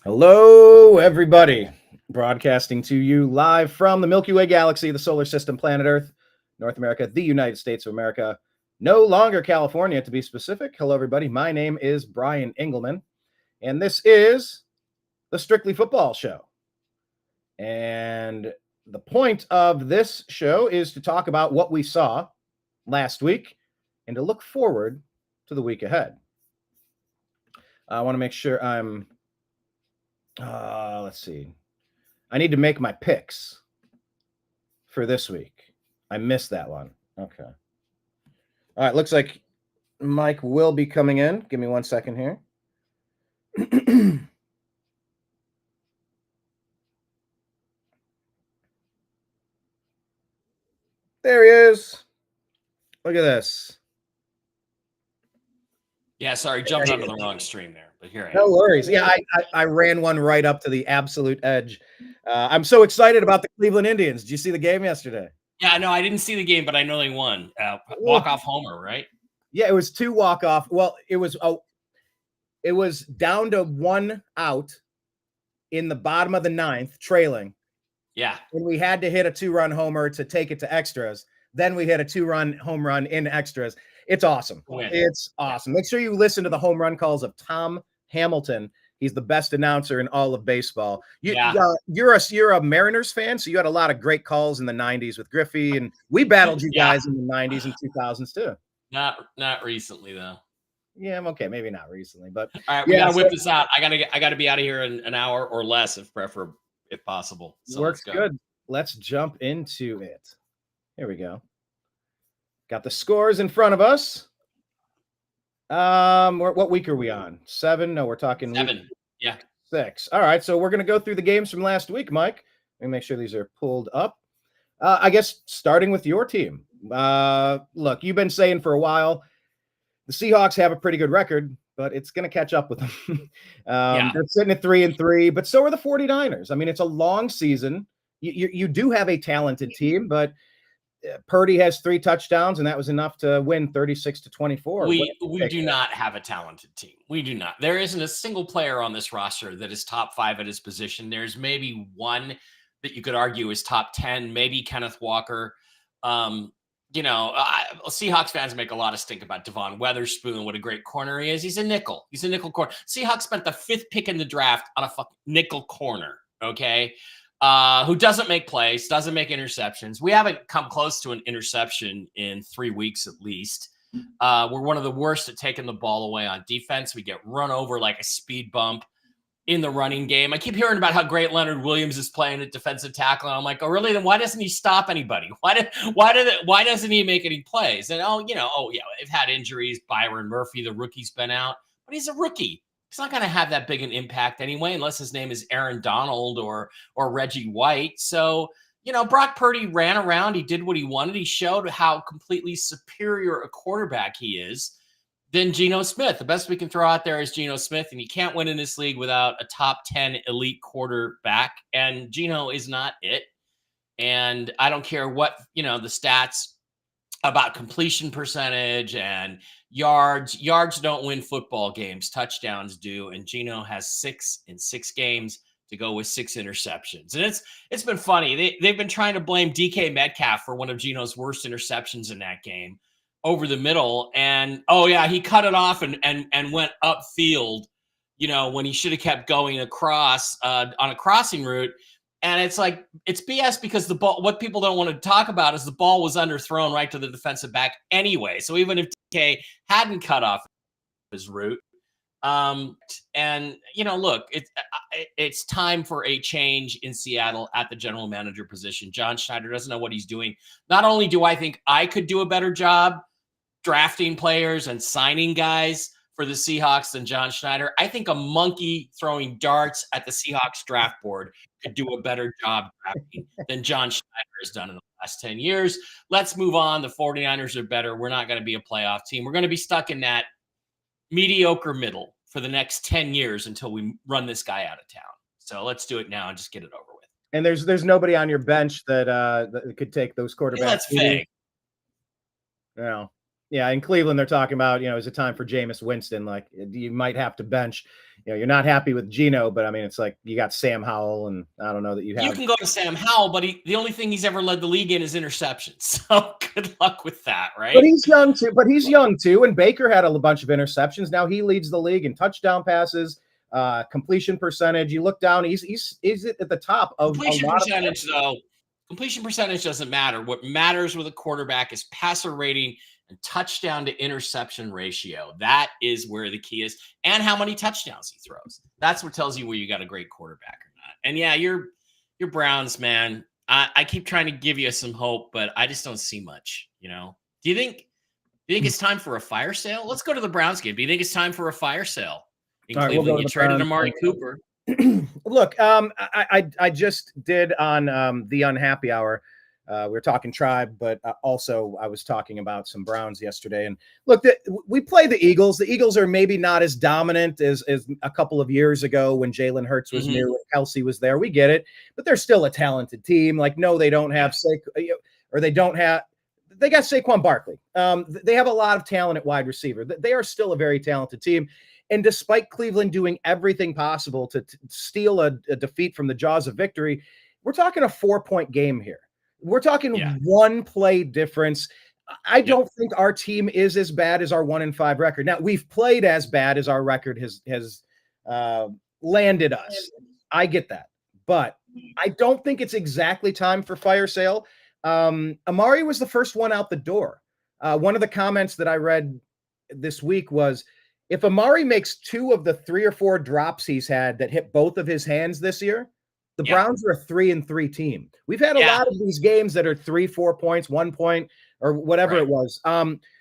Hello, everybody. Broadcasting to you live from the Milky Way galaxy, the solar system, planet Earth, North America, the United States of America, no longer California to be specific. Hello, everybody. My name is Brian Engelman, and this is the Strictly Football Show. And the point of this show is to talk about what we saw last week and to look forward to the week ahead. I want to make sure I'm let's see. I need to make my picks for this week. I missed that one. Okay. All right. Looks like Mike will be coming in. Give me 1 second here. There he is. Look at this. Yeah, sorry, jumped onto the wrong stream there, but here I am. No worries. Yeah, I ran one right up to the absolute edge. I'm so excited about the Cleveland Indians. Did you see the game yesterday? Yeah, no, I didn't see the game, but I know they won. Walk-off homer, right? Yeah, it was 2 walk-off. Well, it was down to 1 out in the bottom of the 9th, trailing. Yeah. And we had to hit a 2-run homer to take it to extras. Then we hit a 2-run home run in extras. It's awesome. It's awesome. Make sure you listen to the home run calls of Tom Hamilton. He's the best announcer in all of baseball. You're a Mariners fan, so you had a lot of great calls in the 90s with Griffey, and we battled you guys in the 90s and 2000s too. Not recently though. Yeah, okay, maybe not recently, but all right, we gotta whip this out. I gotta be out of here in an hour or less, if possible. So works good. Let's jump into it. Here we go. Got the scores in front of us. What week are we on? 7? No, we're talking 7. Yeah. 6. All right, so we're going to go through the games from last week, Mike. Let me make sure these are pulled up. I guess starting with your team. Look, you've been saying for a while the Seahawks have a pretty good record, but it's going to catch up with them. They're sitting at 3-3, but so are the 49ers. I mean, it's a long season. You do have a talented team, but Purdy has 3 touchdowns, and that was enough to win 36-24. We do not have a talented team. We do not. There isn't a single player on this roster that is top 5 at his position. There's maybe one that you could argue is top 10, maybe Kenneth Walker. Seahawks fans make a lot of stink about Devon Weatherspoon, what a great corner he is. He's a nickel. He's a nickel corner. Seahawks spent the 5th pick in the draft on a fucking nickel corner, okay? Who doesn't make plays, doesn't make interceptions. We haven't come close to an interception in 3 weeks at least. We're one of the worst at taking the ball away on defense. We get run over like a speed bump in the running game. I keep hearing about how great Leonard Williams is playing at defensive tackle. And I'm like, oh, really? Then why doesn't he stop anybody? Why doesn't he make any plays? And they've had injuries. Byron Murphy, the rookie's been out, but he's a rookie. He's not going to have that big an impact anyway, unless his name is Aaron Donald or Reggie White. So, Brock Purdy ran around. He did what he wanted. He showed how completely superior a quarterback he is than Geno Smith. The best we can throw out there is Geno Smith, and you can't win in this league without a top 10 elite quarterback. And Geno is not it. And I don't care what, the stats about completion percentage and yards. Yards don't win football games. Touchdowns do. And Geno has 6 in 6 games to go with 6 interceptions. And it's been funny. They've been trying to blame DK Metcalf for one of Geno's worst interceptions in that game over the middle. And, he cut it off and went upfield, when he should have kept going across on a crossing route. And it's like, it's BS because the ball, what people don't want to talk about is the ball was underthrown right to the defensive back anyway. So even if DK hadn't cut off his route, look, it's time for a change in Seattle at the general manager position. John Schneider doesn't know what he's doing. Not only do I think I could do a better job drafting players and signing guys for the Seahawks than John Schneider, I think a monkey throwing darts at the Seahawks draft board could do a better job drafting than John Schneider has done in the last 10 years. Let's move on. The 49ers are better. We're not going to be a playoff team. We're going to be stuck in that mediocre middle for the next 10 years until we run this guy out of town. So let's do it now and just get it over with. And there's nobody on your bench that could take those quarterbacks. That's fake. Yeah. Yeah, in Cleveland, they're talking about, is it time for Jameis Winston? Like, you might have to bench. You're not happy with Geno, but I mean, it's like you got Sam Howell, and I don't know that you You have. can go to Sam Howell, but the only thing he's ever led the league in is interceptions. So good luck with that, right? But he's young too. And Baker had a bunch of interceptions. Now he leads the league in touchdown passes, completion percentage. You look down, he's at the top of completion a lot percentage, though. Completion percentage doesn't matter. What matters with a quarterback is passer rating and touchdown to interception ratio. That is where the key is, and how many touchdowns he throws. That's what tells you where you got a great quarterback or not. And yeah, you're Browns, man. I keep trying to give you some hope, but I just don't see much. Do you think it's time for a fire sale? Let's go to the Browns game. Do you think it's time for a fire sale in Cleveland? We'll you traded Amari Cooper. Look, I just did on the Unhappy Hour. We were talking Tribe, but also I was talking about some Browns yesterday. And look, we play the Eagles. The Eagles are maybe not as dominant as a couple of years ago when Jalen Hurts was new and Kelsey was there. We get it, but they're still a talented team. Like, no, they don't have they got Saquon Barkley. They have a lot of talent at wide receiver. They are still a very talented team. And despite Cleveland doing everything possible to steal a defeat from the jaws of victory, we're talking a 4-point game here. We're talking one play difference. I don't think our team is as bad as our 1-5 record. Now, we've played as bad as our record has landed us. I get that. But I don't think it's exactly time for fire sale. Amari was the first one out the door. One of the comments that I read this week was, if Amari makes 2 of the 3 or 4 drops he's had that hit both of his hands this year, the Browns are a 3-3 team. We've had a lot of these games that are 3-4 points, 1 point, or whatever it was.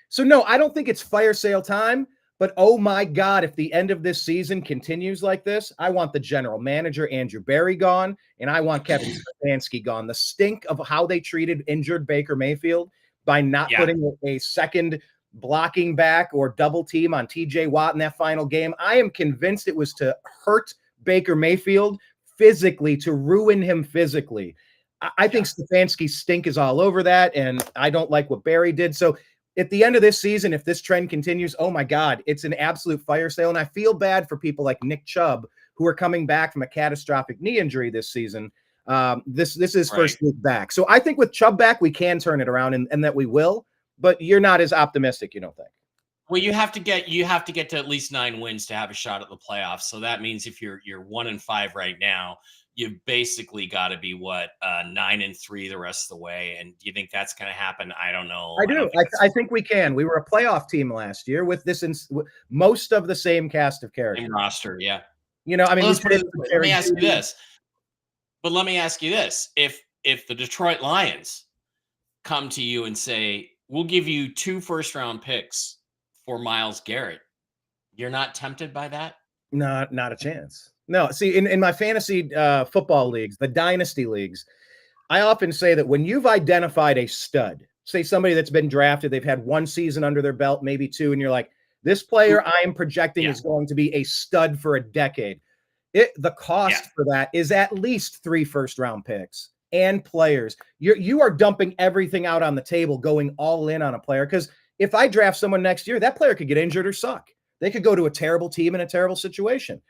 So no, I don't think it's fire sale time, but oh my God, if the end of this season continues like this, I want the general manager, Andrew Berry, gone, and I want Kevin Stefanski gone. The stink of how they treated injured Baker Mayfield by not putting a second blocking back or double team on TJ Watt in that final game. I am convinced it was to hurt Baker Mayfield physically, to ruin him physically. I think Stefanski's stink is all over that, and I don't like what Barry did. So at the end of this season, if this trend continues, oh my God, it's an absolute fire sale. And I feel bad for people like Nick Chubb, who are coming back from a catastrophic knee injury this season. This is first week back. So I think with Chubb back, we can turn it around, and that we will. But you're not as optimistic, you don't think? Well, you have to get to at least 9 wins to have a shot at the playoffs. So that means if you're 1-5 right now, you've basically got to be 9-3 the rest of the way. And do you think that's going to happen? I don't know. I do. I think we can. We were a playoff team last year with most of the same cast of characters. Same roster, yeah. I mean, let me ask you this. But let me ask you this: if the Detroit Lions come to you and say, we'll give you 2 first-round picks for Myles Garrett, you're not tempted by that? Not a chance. No, see, in my fantasy football leagues, the dynasty leagues, I often say that when you've identified a stud, say somebody that's been drafted, they've had 1 season under their belt, maybe 2, and you're like, this player I am projecting is going to be a stud for a decade. The cost for that is at least 3 first-round picks and players. You are dumping everything out on the table, going all in on a player. Because if I draft someone next year, that player could get injured or suck. They could go to a terrible team in a terrible situation.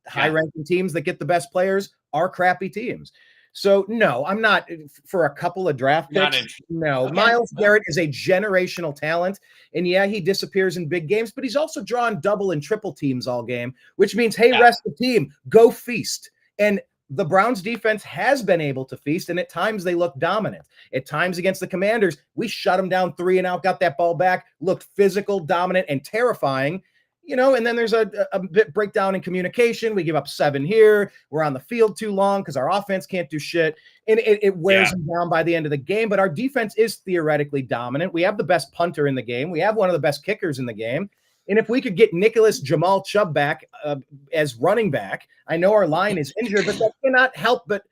High-ranking teams that get the best players are crappy teams. So no, I'm not for a couple of draft picks. No, okay. Myles Garrett is a generational talent. And yeah, he disappears in big games, but he's also drawn double and triple teams all game, which means, hey, rest the team, go feast. And the Browns defense has been able to feast, and at times they look dominant. At times against the Commanders, we shut them down 3 and out, got that ball back, looked physical, dominant, and terrifying. And then there's a bit breakdown in communication. We give up 7 here. We're on the field too long because our offense can't do shit. And it wears them down by the end of the game. But our defense is theoretically dominant. We have the best punter in the game. We have one of the best kickers in the game. And if we could get Nicholas Jamal Chubb back as running back, I know our line is injured, but that cannot help but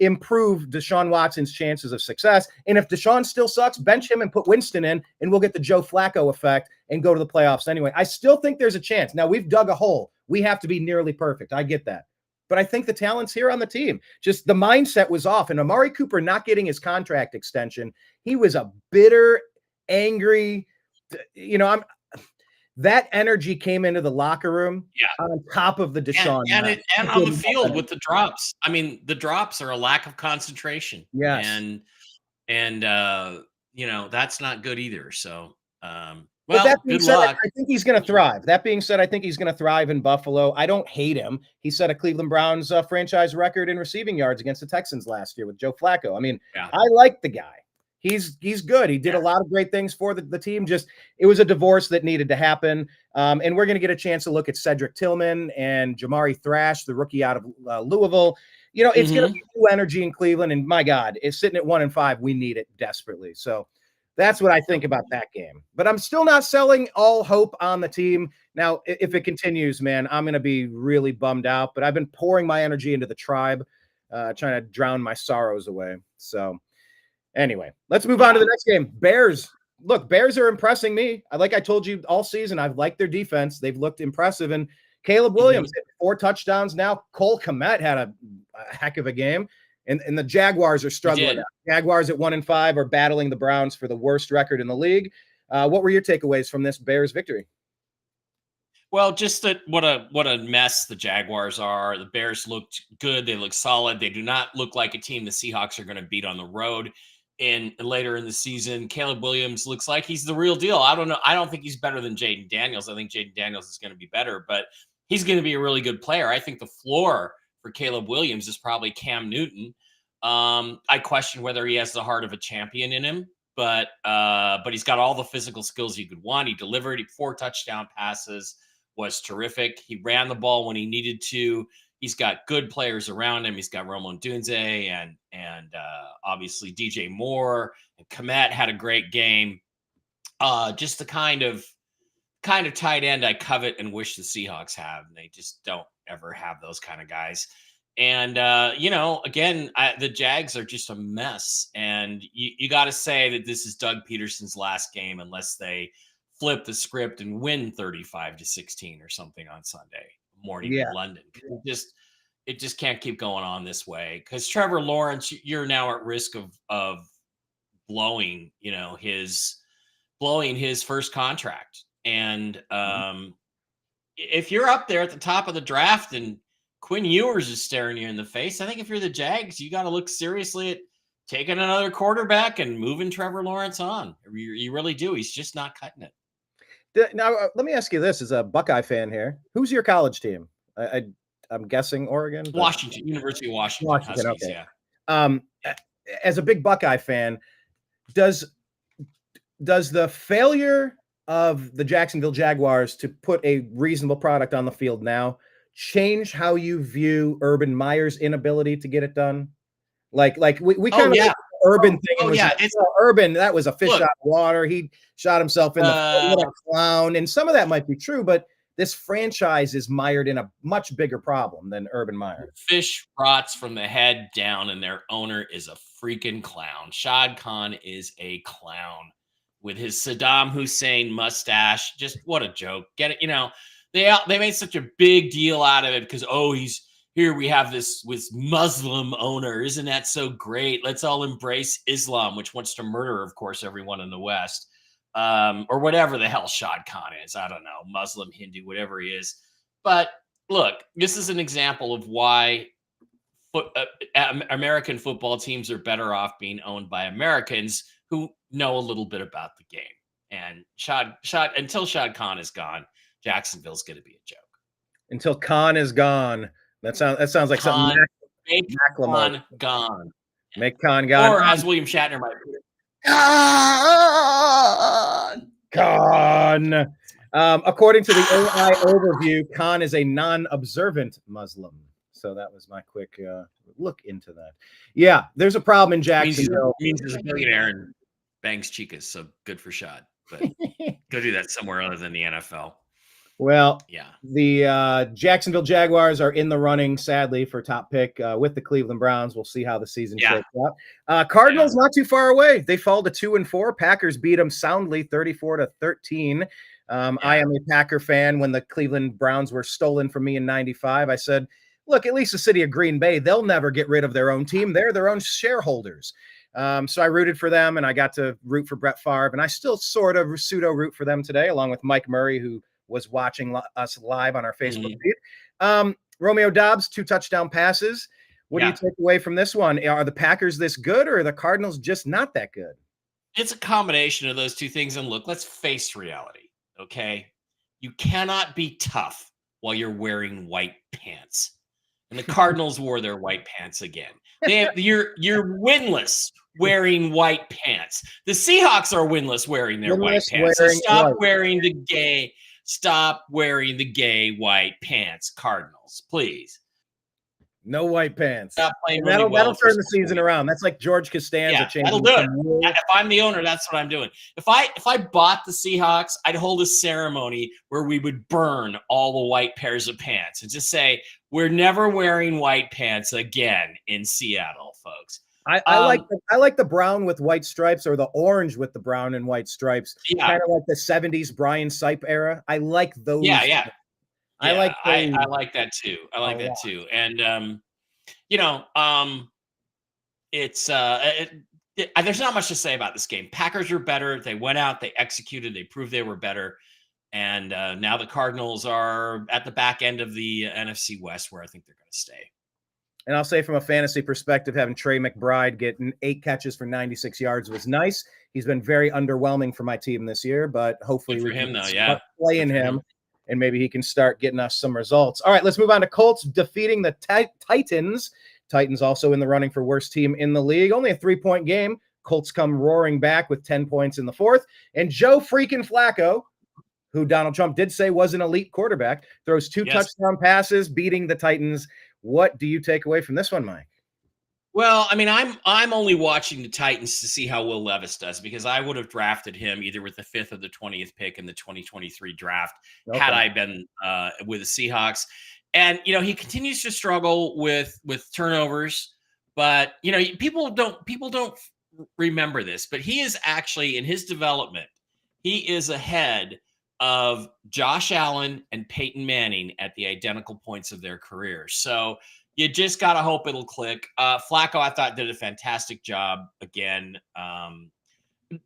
improve Deshaun Watson's chances of success. And if Deshaun still sucks, bench him and put Winston in, and we'll get the Joe Flacco effect and go to the playoffs anyway. I still think there's a chance. Now, we've dug a hole. We have to be nearly perfect. I get that. But I think the talent's here on the team. Just the mindset was off. And Amari Cooper not getting his contract extension, he was a bitter, angry, you know, that energy came into the locker room on top of the Deshaun and on the field with the drops. I mean, the drops are a lack of concentration. Yes. And you know, that's not good either. So But that being good said, luck. I think he's going to thrive. That being said, I think he's going to thrive in Buffalo. I don't hate him. He set a Cleveland Browns franchise record in receiving yards against the Texans last year with Joe Flacco. I mean, I like the guy. He's good. He did a lot of great things for the team. Just it was a divorce that needed to happen. And we're going to get a chance to look at Cedric Tillman and Jamari Thrash, the rookie out of Louisville. You know, it's going to be new energy in Cleveland. And my God, it's sitting at 1-5. We need it desperately. So that's what I think about that game. But I'm still not selling all hope on the team. Now, if it continues, man, I'm going to be really bummed out. But I've been pouring my energy into the tribe, trying to drown my sorrows away. So anyway, let's move on to the next game. Bears. Look, Bears are impressing me. Like I told you all season, I've liked their defense. They've looked impressive. And Caleb Williams hit 4 touchdowns now. Cole Kmet had a heck of a game. And the Jaguars are struggling. Jaguars at 1-5 are battling the Browns for the worst record in the league. What were your takeaways from this Bears victory? Well, just that what a mess the Jaguars are. The Bears looked good. They look solid. They do not look like a team the Seahawks are going to beat on the road later in the season. Caleb Williams looks like he's the real deal. I don't know. I don't think he's better than Jaden Daniels. I think Jaden Daniels is going to be better, but he's going to be a really good player. I think the floor for Caleb Williams is probably Cam Newton. I question whether he has the heart of a champion in him, but he's got all the physical skills you could want. He delivered 4 touchdown passes, was terrific. He ran the ball when he needed to. He's got good players around him. He's got Rome Odunze and obviously DJ Moore, and Kmet had a great game. Just the kind of tight end I covet and wish the Seahawks have. And they just don't ever have those kind of guys. And, you know, again, the Jags are just a mess. And you got to say that this is Doug Peterson's last game unless they flip the script and win 35-16 or something on Sunday morning in London. It just can't keep going on this way. Because Trevor Lawrence, you're now at risk of blowing his first contract. And if you're up there at the top of the draft and Quinn Ewers is staring you in the face, I think if you're the Jags, you got to look seriously at taking another quarterback and moving Trevor Lawrence on. You really do. He's just not cutting it. Now, let me ask you this as a Buckeye fan here. Who's your college team? I'm guessing Oregon. Washington, University of Washington. Huskies, okay. Yeah. As a big Buckeye fan, does the failure of the Jacksonville Jaguars to put a reasonable product on the field now change how you view Urban Meyer's inability to get it done? Like we kind of Urban thing. Urban, that was a fish out of water. He shot himself in the foot. What a clown. And some of that might be true, but this franchise is mired in a much bigger problem than Urban Meyer. Fish rots from the head down, and their owner is a freaking clown. Shad Khan is a clown with his Saddam Hussein mustache. Just what a joke. Get it? They made such a big deal out of it because, he's here. We have this with Muslim owner. Isn't that so great? Let's all embrace Islam, which wants to murder, of course, everyone in the West. Or whatever the hell Shad Khan is. I don't know, Muslim, Hindu, whatever he is. But look, this is an example of why American football teams are better off being owned by Americans who know a little bit about the game. And until Shad Khan is gone, Jacksonville's going to be a joke. Until Khan is gone. That sounds like something. Make Khan gone. Make Khan gone. Or as William Shatner might put it, Khan. According to the AI overview, Khan is a non-observant Muslim. So that was my quick look into that. Yeah, there's a problem in Jacksonville. Means he's a billionaire and bangs chicas, so good for Shad. But go do that somewhere other than the NFL. Well, yeah, the Jacksonville Jaguars are in the running, sadly, for top pick with the Cleveland Browns. We'll see how the season shapes up. Cardinals not too far away. They fall to 2-4. Packers beat them soundly, 34-13. I am a Packer fan. When the Cleveland Browns were stolen from me in '95, I said, look, at least the city of Green Bay, they'll never get rid of their own team. They're their own shareholders. So I rooted for them, and I got to root for Brett Favre, and I still sort of pseudo root for them today, along with Mike Murray, who was watching us live on our Facebook feed. Romeo Dobbs, 2 touchdown passes. What do you take away from this one? Are the Packers this good, or are the Cardinals just not that good? It's a combination of those two things. And look, let's face reality, okay? You cannot be tough while you're wearing white pants. And the Cardinals wore their white pants again. You're winless wearing white pants. The Seahawks are winless wearing their white pants. So stop wearing the gay white pants, Cardinals, please. No white pants. Really that'll turn the season around. That's like George Costanza changing. That'll do it. If I'm the owner, that's what I'm doing. If I bought the Seahawks, I'd hold a ceremony where we would burn all the white pairs of pants and just say, we're never wearing white pants again in Seattle, folks. I like the brown with white stripes, or the orange with the brown and white stripes. Kind of like the 70s Brian Sipe era. I like those. I like that too. I like that too. And it's there's not much to say about this game. Packers are better. They went out, they executed, they proved they were better. And now the Cardinals are at the back end of the NFC West, where I think they're going to stay. And I'll say, from a fantasy perspective, having Trey McBride getting 8 catches for 96 yards was nice. He's been very underwhelming for my team this year, but hopefully we can start playing him. And maybe he can start getting us some results. All right, let's move on to Colts defeating the Titans. Titans also in the running for worst team in the league. Only a 3-point game. Colts come roaring back with 10 points in the 4th. And Joe freaking Flacco, who Donald Trump did say was an elite quarterback, throws 2 touchdown passes, beating the Titans. What do you take away from this one, Mike? Well, I mean, I'm only watching the Titans to see how Will Levis does, because I would have drafted him either with the 5th or the 20th pick in the 2023 draft had I been with the Seahawks. And he continues to struggle with turnovers, but people don't remember this, but he is actually, in his development, he is ahead of Josh Allen and Peyton Manning at the identical points of their careers. So you just got to hope it'll click. Flacco, I thought, did a fantastic job again.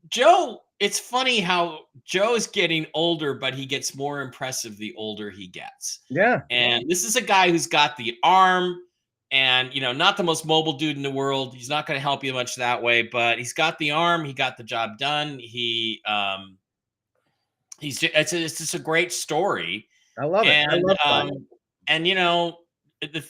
Joe, it's funny how Joe's getting older, but he gets more impressive the older he gets. Yeah. And this is a guy who's got the arm and, not the most mobile dude in the world. He's not going to help you much that way, but he's got the arm. He got the job done. It's just a great story. I love it. I love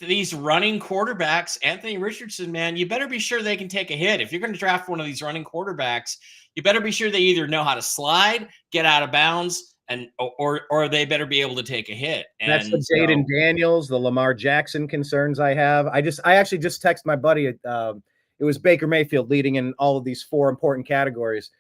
these running quarterbacks, Anthony Richardson, man, you better be sure they can take a hit. If you're going to draft one of these running quarterbacks, you better be sure they either know how to slide, get out of bounds, or they better be able to take a hit. And that's the Jaden Daniels, the Lamar Jackson concerns I have. I actually just texted my buddy. It was Baker Mayfield leading in all of these 4 important categories.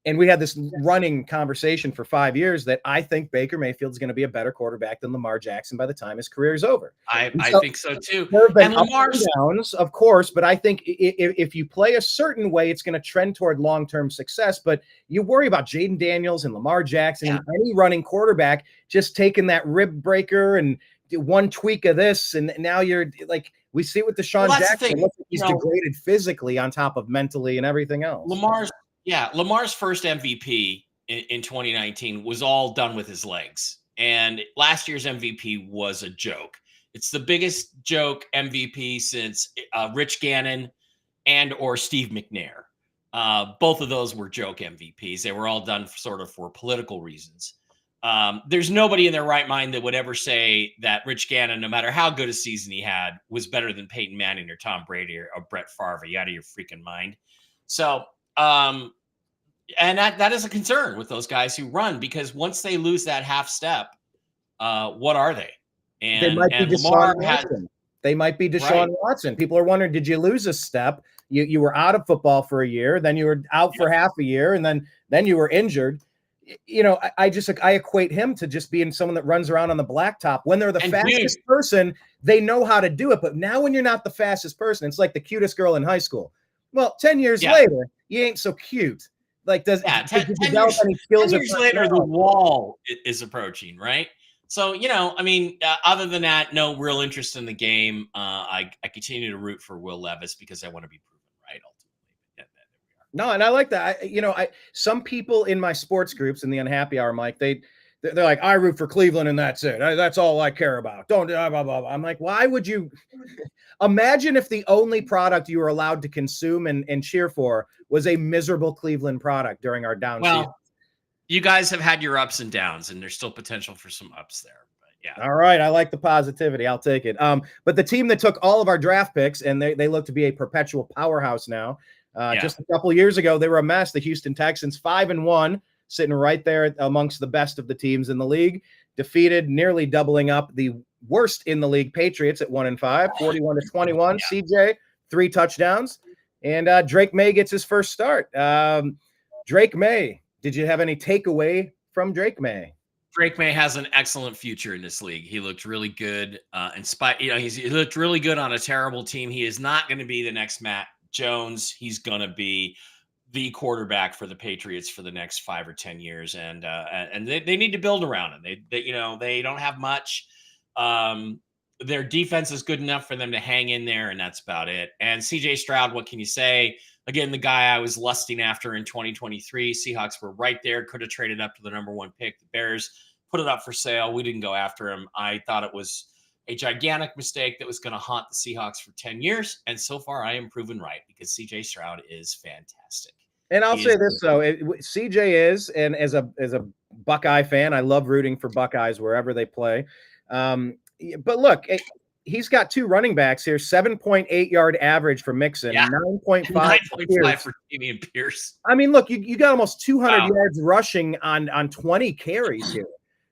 And we had this running conversation for 5 years that I think Baker Mayfield's going to be a better quarterback than Lamar Jackson by the time his career is over. I think so too. And Lamar's downs, of course, but I think if you play a certain way, it's going to trend toward long-term success. But you worry about Jaden Daniels and Lamar Jackson and any running quarterback just taking that rib breaker and one tweak of this, and now you're like, we see it with Deshaun Jackson. He's degraded physically on top of mentally and everything else. Lamar's first MVP in 2019 was all done with his legs. And last year's MVP was a joke. It's the biggest joke MVP since Rich Gannon and or Steve McNair. Both of those were joke MVPs. They were all done sort of for political reasons. There's nobody in their right mind that would ever say that Rich Gannon, no matter how good a season he had, was better than Peyton Manning or Tom Brady or Brett Favre. Are you out of your freaking mind? So, and that is a concern with those guys who run, because once they lose that half step, what are they? And they might be Deshaun Watson. They might be Deshaun Watson. People are wondering, did you lose a step? You were out of football for a year, then you were out for half a year, and then you were injured. I equate him to just being someone that runs around on the blacktop. When they're the fastest person, they know how to do it. But now when you're not the fastest person, it's like the cutest girl in high school. Well, 10 years later, you ain't so cute. Like, did you develop any skills? 10 years later, the wall is approaching, right? So, other than that, no real interest in the game. I continue to root for Will Levis because I want to be proven right, ultimately. No, and I like that. Some people in my sports groups in the Unhappy Hour, Mike, they're like, I root for Cleveland and that's it. That's all I care about. Don't blah, blah, blah. I'm like, why would you imagine if the only product you were allowed to consume and cheer for was a miserable Cleveland product during our down season? Well, you guys have had your ups and downs, and there's still potential for some ups there. But yeah. All right. I like the positivity. I'll take it. But the team that took all of our draft picks, and they look to be a perpetual powerhouse now. Just a couple years ago, they were a mess. The Houston Texans, 5-1, sitting right there amongst the best of the teams in the league. Defeated, nearly doubling up the worst in the league Patriots at 1-5, 41-21. Yeah. CJ, 3 touchdowns, and Drake May gets his first start. Drake May, did you have any takeaway from Drake May? Drake May has an excellent future in this league. He looked really good. He looked really good on a terrible team. He is not going to be the next Matt Jones. He's going to be the quarterback for the Patriots for the next 5 or 10 years. And they need to build around him. They don't have much. Their defense is good enough for them to hang in there, and that's about it. And CJ Stroud, what can you say? Again, the guy I was lusting after in 2023. Seahawks were right there, could have traded up to the number 1 pick. The Bears put it up for sale. We didn't go after him. I thought it was a gigantic mistake that was going to haunt the Seahawks for 10 years. And so far, I am proven right because CJ Stroud is fantastic. And I'll say this, though. CJ is, and as a Buckeye fan, I love rooting for Buckeyes wherever they play. But look, he's got 2 running backs here, 7.8 yard average for Mixon, 9.5 for Damian Pierce. I mean, look, you got almost 200 yards rushing on 20 carries here.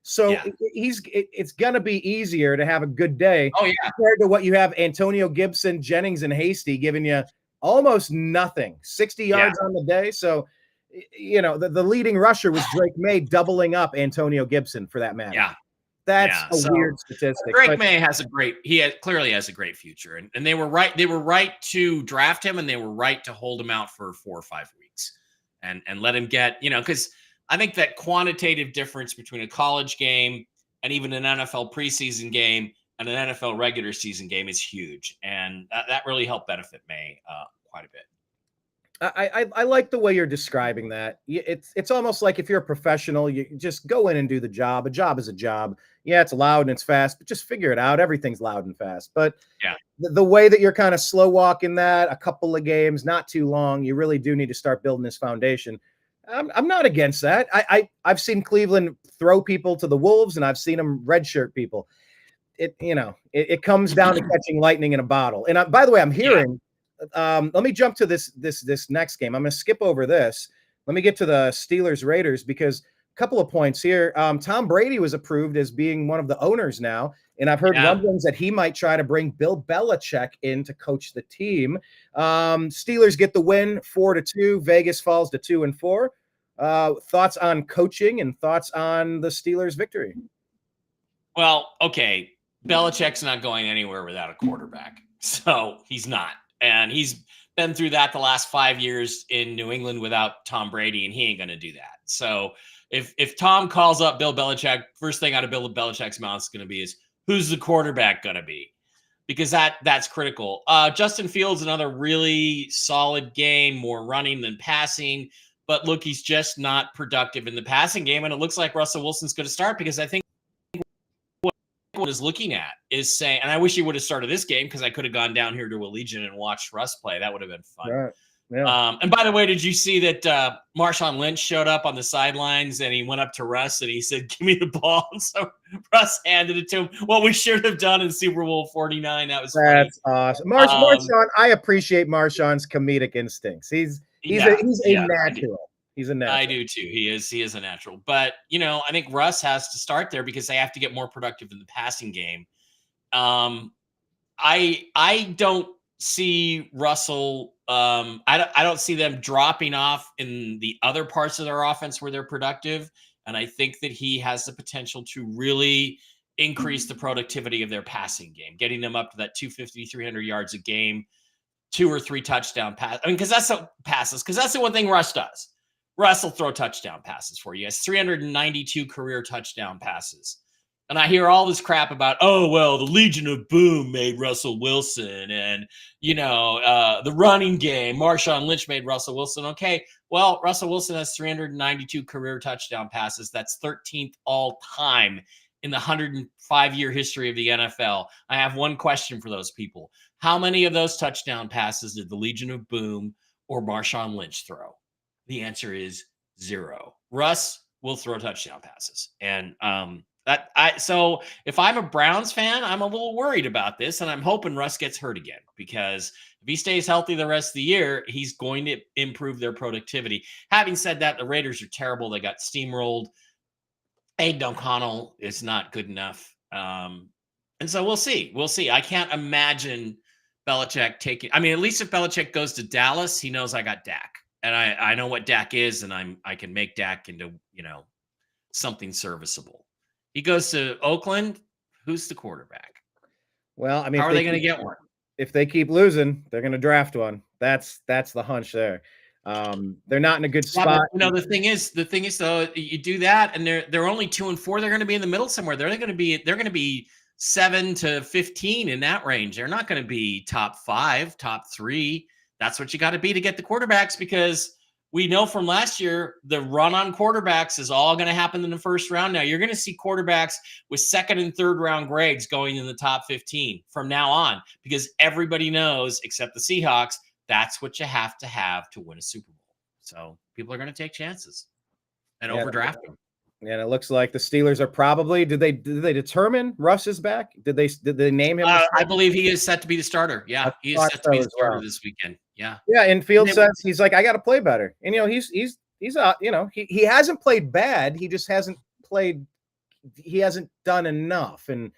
So it's going to be easier to have a good day compared to what you have Antonio Gibson, Jennings, and Hasty giving you almost nothing, 60 yards on the day. So, the leading rusher was Drake May, doubling up Antonio Gibson for that matter. Yeah. That's a weird statistic. Drake May clearly has a great future. And they were right. They were right to draft him, and they were right to hold him out for 4 or 5 weeks and let him get, because I think that quantitative difference between a college game and even an NFL preseason game and an NFL regular season game is huge. And that really helped benefit May quite a bit. I like the way you're describing that. It's almost like if you're a professional, you just go in and do the job. A job is a job. Yeah, it's loud and it's fast, but just figure it out. Everything's loud and fast. But the way that you're kind of slow walking that, a couple of games, not too long, you really do need to start building this foundation. I'm not against that. I've seen Cleveland throw people to the Wolves, and I've seen them redshirt people. It comes down to catching lightning in a bottle. And by the way, I'm hearing. Let me jump to this next game. I'm going to skip over this. Let me get to the Steelers-Raiders because a couple of points here. Tom Brady was approved as being one of the owners now, and I've heard rumblings that he might try to bring Bill Belichick in to coach the team. Steelers get the win 4-2. Vegas falls to 2-4. Thoughts on coaching and thoughts on the Steelers' victory? Well, okay. Belichick's not going anywhere without a quarterback, so he's not. And he's been through that the last 5 years in New England without Tom Brady, and he ain't going to do that. So if Tom calls up Bill Belichick, first thing out of Bill Belichick's mouth is going to be is, who's the quarterback going to be? Because that's critical. Justin Fields, another really solid game, more running than passing. But look, he's just not productive in the passing game. And it looks like Russell Wilson's going to start because I think what is looking at is saying, and I wish he would have started this game because I could have gone down here to Allegiant and watched Russ play. That would have been fun. Right. Yeah. And by the way, did you see that Marshawn Lynch showed up on the sidelines and he went up to Russ and he said, "Give me the ball." And so Russ handed it to him. What we should have done in Super Bowl 49. That's awesome. Marshawn, I appreciate Marshawn's comedic instincts. He's a natural. He's a natural. I do too. He is a natural. But, I think Russ has to start there because they have to get more productive in the passing game. I don't see Russell. I don't see them dropping off in the other parts of their offense where they're productive. And I think that he has the potential to really increase the productivity of their passing game, getting them up to that 250, 300 yards a game, 2 or 3 touchdown passes. I mean, because that's the one thing Russ does. Russ will throw touchdown passes for you. He has 392 career touchdown passes. And I hear all this crap about, oh, well, the Legion of Boom made Russell Wilson, and, the running game, Marshawn Lynch made Russell Wilson. Okay, well, Russell Wilson has 392 career touchdown passes. That's 13th all time in the 105-year history of the NFL. I have one question for those people. How many of those touchdown passes did the Legion of Boom or Marshawn Lynch throw? The answer is 0. Russ will throw touchdown passes. And so if I'm a Browns fan, I'm a little worried about this, and I'm hoping Russ gets hurt again, because if he stays healthy the rest of the year, he's going to improve their productivity. Having said that, the Raiders are terrible. They got steamrolled. Aiden O'Connell is not good enough. And so we'll see. We'll see. I can't imagine Belichick taking. I mean, at least if Belichick goes to Dallas, he knows I got Dak, and I know what Dak is, and I can make Dak into something serviceable. He goes to Oakland. Who's the quarterback? Well, I mean, how are they going to get one? If they keep losing, they're going to draft one. That's the hunch there. They're not in a good spot. The thing is though, you do that, and they're only 2-4. They're going to be in the middle somewhere. They're going to be 7 to 15 in that range. They're not going to be top 5, top 3. That's what you got to be to get the quarterbacks, because we know from last year, the run on quarterbacks is all going to happen in the first round. Now you're going to see quarterbacks with second and third round grades going in the top 15 from now on, because everybody knows, except the Seahawks, that's what you have to win a Super Bowl. So people are going to take chances and overdraft them. And it looks like the Steelers are probably. Did they determine Russ is back? Did they name him? I believe he is set to be the starter. Yeah, he is set to be the starter this weekend. Yeah. Yeah, and Field says he's like, I got to play better. And he's he hasn't played bad. He just hasn't played. He hasn't done enough, and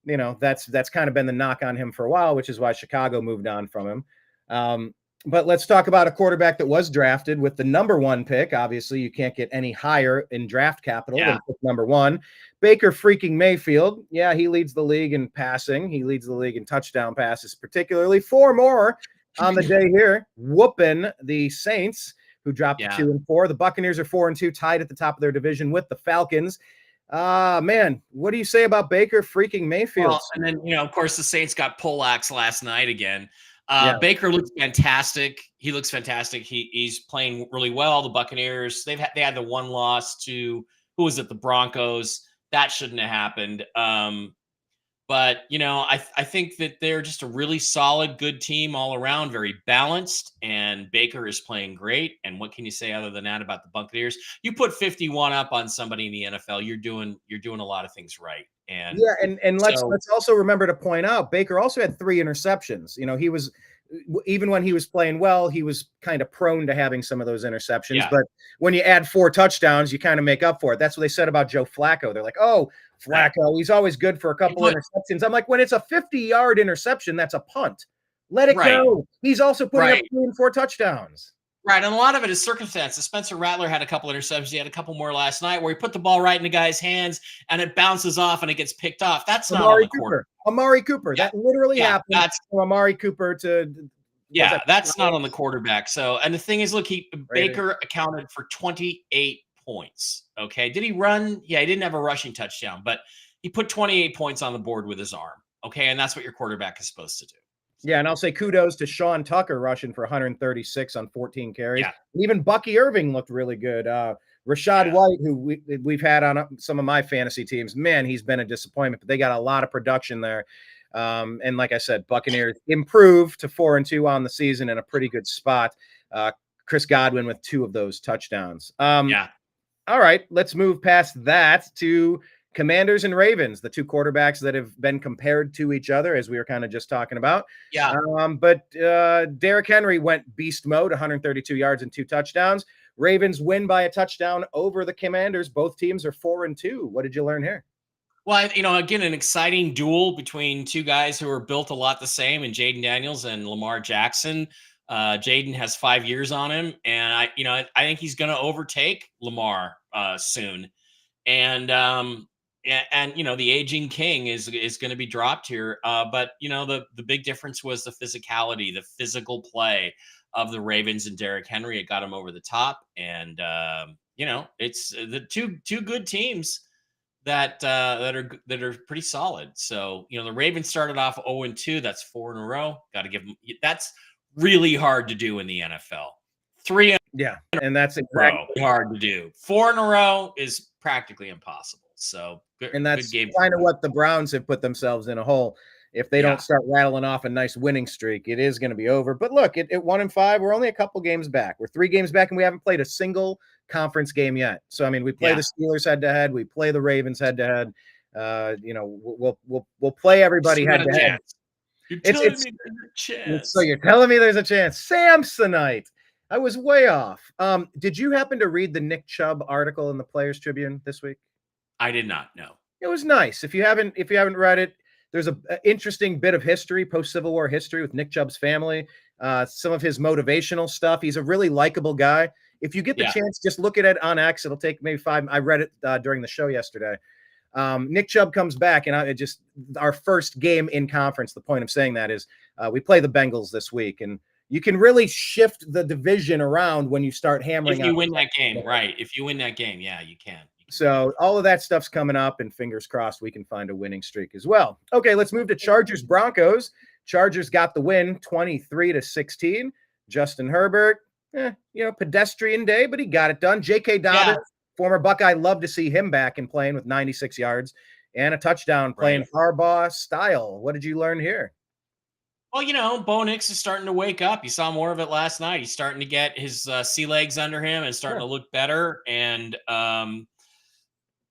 that's kind of been the knock on him for a while, which is why Chicago moved on from him. But let's talk about a quarterback that was drafted with the number 1 pick. Obviously, you can't get any higher in draft capital than pick number 1. Baker freaking Mayfield. Yeah, he leads the league in passing. He leads the league in touchdown passes, particularly 4 more on the day here, whooping the Saints, who dropped to 2-4. The Buccaneers are 4-2, tied at the top of their division with the Falcons. Man, what do you say about Baker freaking Mayfield? Well, and then, of course, the Saints got poleaxed last night again. Baker looks fantastic. He looks fantastic. He's playing really well. The Buccaneers, they had the one loss to, who was it? The Broncos. That shouldn't have happened. But I think that they're just a really solid, good team all around, very balanced, and Baker is playing great. And what can you say other than that about the Buccaneers? You put 51 up on somebody in the NFL, you're doing a lot of things right. And let's also remember to point out, Baker also had 3 interceptions. He was, even when he was playing well, he was kind of prone to having some of those interceptions. Yeah. But when you add 4 touchdowns, you kind of make up for it. That's what they said about Joe Flacco. They're like, oh, Flacco, he's always good for a couple of interceptions. I'm like, when it's a 50-yard interception, that's a punt. Let it go. He's also putting up 3 and 4 touchdowns. Right, and a lot of it is circumstances. Spencer Rattler had a couple interceptions. He had a couple more last night where he put the ball right in the guy's hands and it bounces off and it gets picked off. That's not on the quarter. Amari Cooper. Yeah. That literally happened. That's from Amari Cooper to. Yeah, that's not on the quarterback. So, and the thing is, look, Baker accounted for 28 points. Okay, did he run? Yeah, he didn't have a rushing touchdown, but he put 28 points on the board with his arm. Okay, and that's what your quarterback is supposed to do. Yeah, and I'll say kudos to Sean Tucker rushing for 136 on 14 carries. Yeah. Even Bucky Irving looked really good. Rashad White, who we've had on some of my fantasy teams, man, he's been a disappointment, but they got a lot of production there. And like I said, Buccaneers improved to 4-2 on the season in a pretty good spot. Chris Godwin with 2 of those touchdowns. All right, let's move past that to Commanders and Ravens, the 2 quarterbacks that have been compared to each other, as we were kind of just talking about. Yeah. But Derrick Henry went beast mode, 132 yards and 2 touchdowns. Ravens win by a touchdown over the Commanders. Both teams are 4-2. What did you learn here? Well, again, an exciting duel between 2 guys who are built a lot the same, and Jaden Daniels and Lamar Jackson. Jaden has 5 years on him, and I think he's going to overtake Lamar soon. And the aging king is going to be dropped here. But the big difference was the physicality, the physical play of the Ravens and Derrick Henry. It got him over the top, and it's the two good teams. that are pretty solid. So, the Ravens started off 0-2. That's 4 in a row. Got to give them. That's really hard to do in the NFL. 3 in Yeah, and that's a exactly row hard to do. 4 in a row is practically impossible. So, and that's good game. kind of what the Browns have put themselves in a hole. If they don't start rattling off a nice winning streak, it is going to be over. But look, at 1-5, we're only a couple games back. We're 3 games back, and we haven't played a single conference game yet. So I mean, we play the Steelers head to head, we play the Ravens head to head. We'll play everybody head to head. You're telling me there's a chance. So you're telling me there's a chance. Samsonite. I was way off. Did you happen to read the Nick Chubb article in the Players Tribune this week? I did not. No. It was nice. If you haven't read it, there's an interesting bit of history, post-Civil War history with Nick Chubb's family, some of his motivational stuff. He's a really likable guy. If you get the chance, just look at it on X. It'll take maybe 5. I read it during the show yesterday. Nick Chubb comes back, and our first game in conference. The point of saying that is we play the Bengals this week, and you can really shift the division around when you start hammering. If you win that game, right? If you win that game, you can. So all of that stuff's coming up, and fingers crossed we can find a winning streak as well. Okay, let's move to Chargers Broncos. Chargers got the win, 23-16. Justin Herbert, pedestrian day, but he got it done. J.K. Dobbins, former Buckeye, love to see him back and playing with 96 yards and a touchdown, playing Harbaugh style. What did you learn here? Well, Bo Nix is starting to wake up. You saw more of it last night. He's starting to get his sea legs under him and starting to look better. And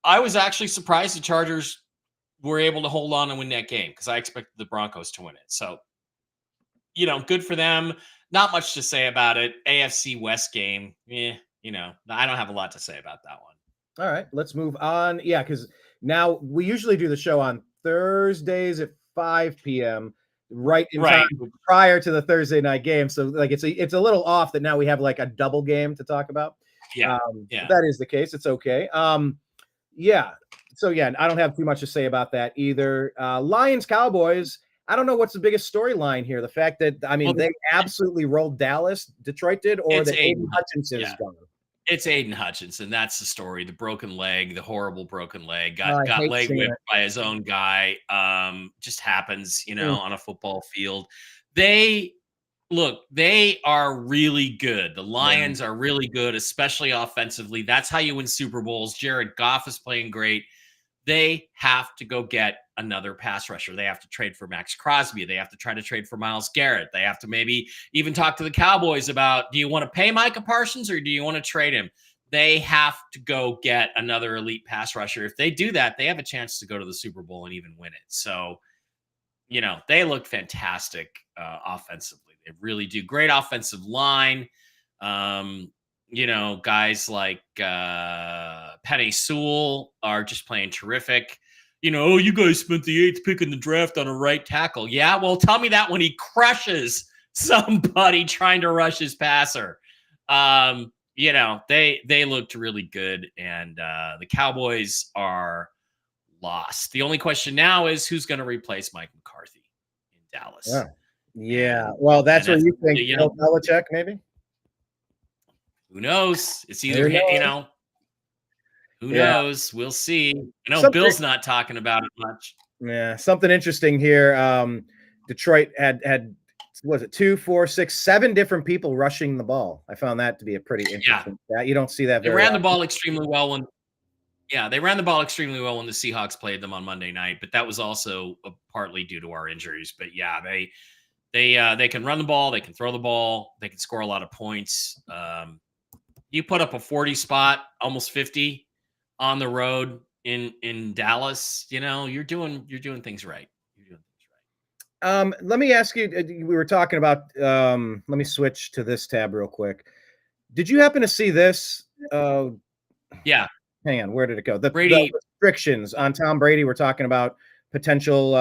I was actually surprised the Chargers were able to hold on and win that game because I expected the Broncos to win it. So, good for them. Not much to say about it. AFC West game. I don't have a lot to say about that one. All right, let's move on. Yeah, because now we usually do the show on Thursdays at 5 p.m. right in time prior to the Thursday night game. So it's a little off that now we have like a double game to talk about. That is the case. It's okay. So I don't have too much to say about that either. Lions Cowboys. I don't know what's the biggest storyline here. The fact that they absolutely rolled Dallas, Detroit did, or that Aiden Hutchinson is gone. It's Aiden Hutchinson. That's the story. The broken leg, the horrible broken leg, got leg whipped by his own guy. Just happens, on a football field. They are really good. The Lions are really good, especially offensively. That's how you win Super Bowls. Jared Goff is playing great. They have to go get another pass rusher. They have to trade for Max Crosby. They have to try to trade for Myles Garrett. They have to maybe even talk to the Cowboys about, do you want to pay Micah Parsons or do you want to trade him? They have to go get another elite pass rusher. If they do that, they have a chance to go to the Super Bowl and even win it. So, they look fantastic offensively. They really do. Great offensive line. Guys like Penei Sewell are just playing terrific. You guys spent the 8th pick in the draft on a right tackle. Yeah, well, tell me that when he crushes somebody trying to rush his passer. They looked really good, and the Cowboys are lost. The only question now is who's going to replace Mike McCarthy in Dallas. Yeah. Well, that's what you think. Bill Belichick, maybe? Who knows? It's either, who knows? We'll see. Bill's not talking about it much. Yeah. Something interesting here. Detroit had was it 2, 4, 6, 7 different people rushing the ball. I found that to be a pretty interesting stat. You don't see that very often. The ball extremely well when they ran the ball extremely well when the Seahawks played them on Monday night, but that was also partly due to our injuries. But they can run the ball, they can throw the ball, they can score a lot of points. You put up a 40 spot, almost 50 on the road in Dallas, you're doing things right. Let me ask you, we were talking about, let me switch to this tab real quick. Did you happen to see this? Hang on, where did it go? The restrictions on Tom Brady. We're talking about potential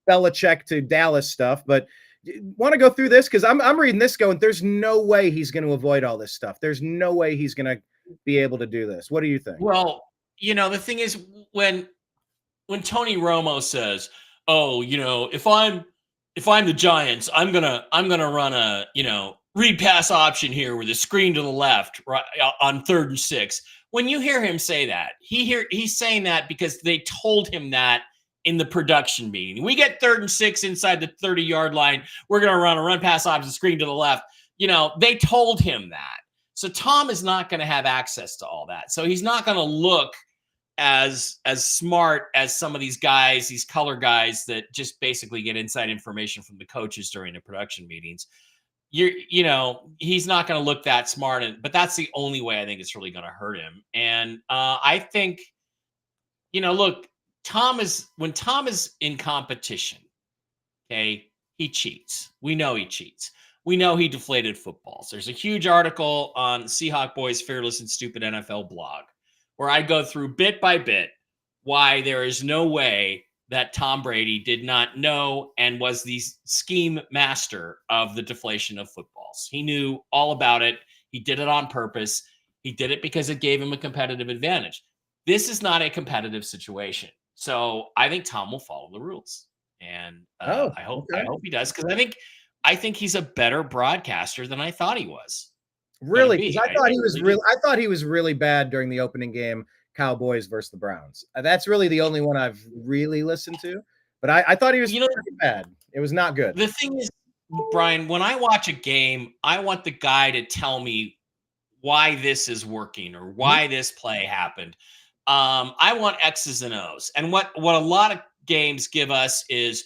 Belichick to Dallas stuff, but want to go through this? Because I'm reading this going, there's no way he's going to avoid all this stuff. There's no way he's going to be able to do this. What do you think? Well, the thing is when Tony Romo says, "Oh, if I'm the Giants, I'm gonna run a read pass option here with a screen to the left right on 3rd and 6." when you hear him say that, he's saying that because they told him that in the production meeting. We get 3rd and 6 inside the 30-yard line. We're going to run a run pass option screen to the left. They told him that. So Tom is not going to have access to all that. So he's not going to look as smart as some of these guys, these color guys that just basically get inside information from the coaches during the production meetings. He's not going to look that smart, but that's the only way I think it's really going to hurt him. And I think, look, when Tom is in competition, okay, he cheats. We know he cheats. We know he deflated footballs. There's a huge article on Seahawk Boys Fearless and Stupid NFL blog where I go through bit by bit why there is no way that Tom Brady did not know and was the scheme master of the deflation of footballs. He knew all about it. He did it on purpose. He did it because it gave him a competitive advantage. This is not a competitive situation. So I think Tom will follow the rules. And I hope he does, because I think he's a better broadcaster than I thought he was. Really? Because I thought he was really bad during the opening game, Cowboys versus the Browns. That's really the only one I've really listened to. But I thought he was pretty bad. It was not good. The thing is, Brian, when I watch a game, I want the guy to tell me why this is working or why this play happened. I want X's and O's. And what a lot of games give us is,